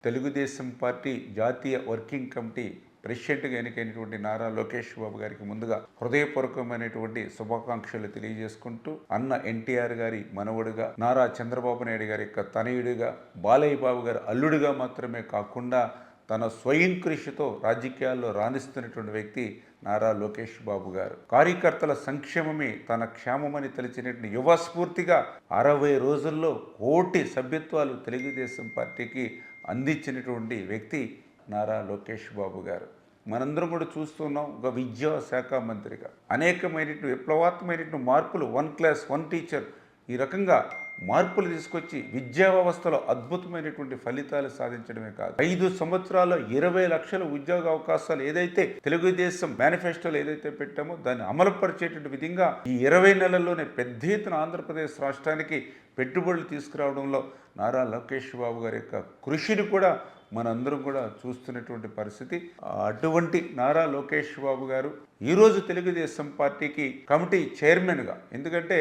Telugu Desam party జాతీయ working committee ప్రెసిడెంట్గా ఎన్నికైనటువంటి నారా లోకేష్ బాబు గారికి ముందుగా హృదయపూర్వకమైనటువంటి శుభాకాంక్షలు తెలియజేసుకుంటూ అన్న ఎన్టీఆర్ గారి మనవడుగా, నారా చంద్రబాబు నాయుడు గారి యొక్క తనయుడిగా, బాలయ్య బాబు గారి అల్లుడిగా మాత్రమే కాకుండా తన స్వయం కృషితో రాజకీయాల్లో రాణిస్తున్నటువంటి వ్యక్తి నారా లోకేష్ బాబు గారు. కార్యకర్తల సంక్షేమమే తన క్షేమమని తెలిసినటువంటి యువ స్ఫూర్తిగా 60 రోజుల్లో కోటి సభ్యత్వాలు తెలుగుదేశం పార్టీకి అందించినటువంటి వ్యక్తి నారా లోకేష్ బాబు గారు. మనందరం కూడా చూస్తున్నాం, ఒక విద్యాశాఖ మంత్రిగా అనేకమైనటువంటి విప్లవాత్మకమైనటువంటి మార్పులు, 1 క్లాస్ 1 టీచర్ ఈ రకంగా మార్పులు తీసుకొచ్చి విద్యా వ్యవస్థలో అద్భుతమైనటువంటి ఫలితాలు సాధించడమే కాదు, 5 సంవత్సరాల్లో 20 లక్షల ఉద్యోగ అవకాశాలు ఏదైతే తెలుగుదేశం మేనిఫెస్టోలో ఏదైతే పెట్టామో దాన్ని అమలుపరిచేటువంటి విధంగా ఈ 20 నెలల్లోనే పెద్ద ఎత్తున ఆంధ్రప్రదేశ్ రాష్ట్రానికి పెట్టుబడులు తీసుకురావడంలో నారా లోకేష్ బాబు గారి యొక్క కృషిని కూడా మనందరం కూడా చూస్తున్నటువంటి పరిస్థితి. అటువంటి నారా లోకేష్ బాబు గారు ఈరోజు తెలుగుదేశం పార్టీకి కమిటీ చైర్మన్గా, ఎందుకంటే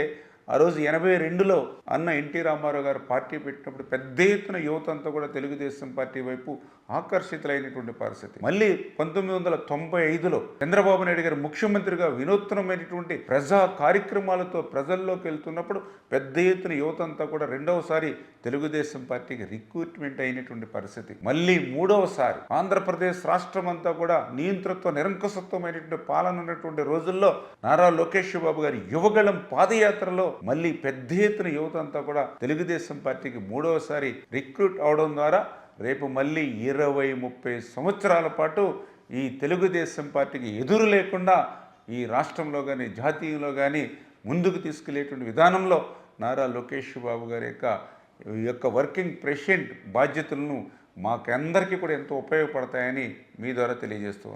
ఆ రోజు 82లో అన్న ఎన్టీ రామారావు గారు పార్టీ పెట్టినప్పుడు పెద్ద ఎత్తున యువత అంతా కూడా తెలుగుదేశం పార్టీ వైపు ఆకర్షితులైనటువంటి పరిస్థితి. మళ్ళీ 1995లో చంద్రబాబు నాయుడు గారు ముఖ్యమంత్రిగా వినూత్నమైనటువంటి ప్రజా కార్యక్రమాలతో ప్రజల్లోకి వెళ్తున్నప్పుడు పెద్ద ఎత్తున యువత అంతా కూడా రెండవసారి తెలుగుదేశం పార్టీకి రిక్రూట్మెంట్ అయినటువంటి పరిస్థితి. మళ్ళీ మూడవసారి ఆంధ్రప్రదేశ్ రాష్ట్రం అంతా కూడా నియంతృత్వ నిరంకుశత్వమైనటువంటి పాలన ఉన్నటువంటి రోజుల్లో నారా లోకేష్ బాబు గారి యువగళం పాదయాత్రలో మళ్ళీ పెద్ద ఎత్తున యువత అంతా కూడా తెలుగుదేశం పార్టీకి మూడవసారి రిక్రూట్ అవడం ద్వారా రేపు మళ్ళీ 20-30 సంవత్సరాల పాటు ఈ తెలుగుదేశం పార్టీకి ఎదురు లేకుండా ఈ రాష్ట్రంలో కానీ జాతీయంలో కానీ ముందుకు తీసుకెళ్లేటువంటి విధానంలో నారా లోకేష్ బాబు గారి యొక్క వర్కింగ్ ప్రెసిడెంట్ బాధ్యతలను మాకందరికీ కూడా ఎంతో ఉపయోగపడతాయని మీ ద్వారా తెలియజేస్తూ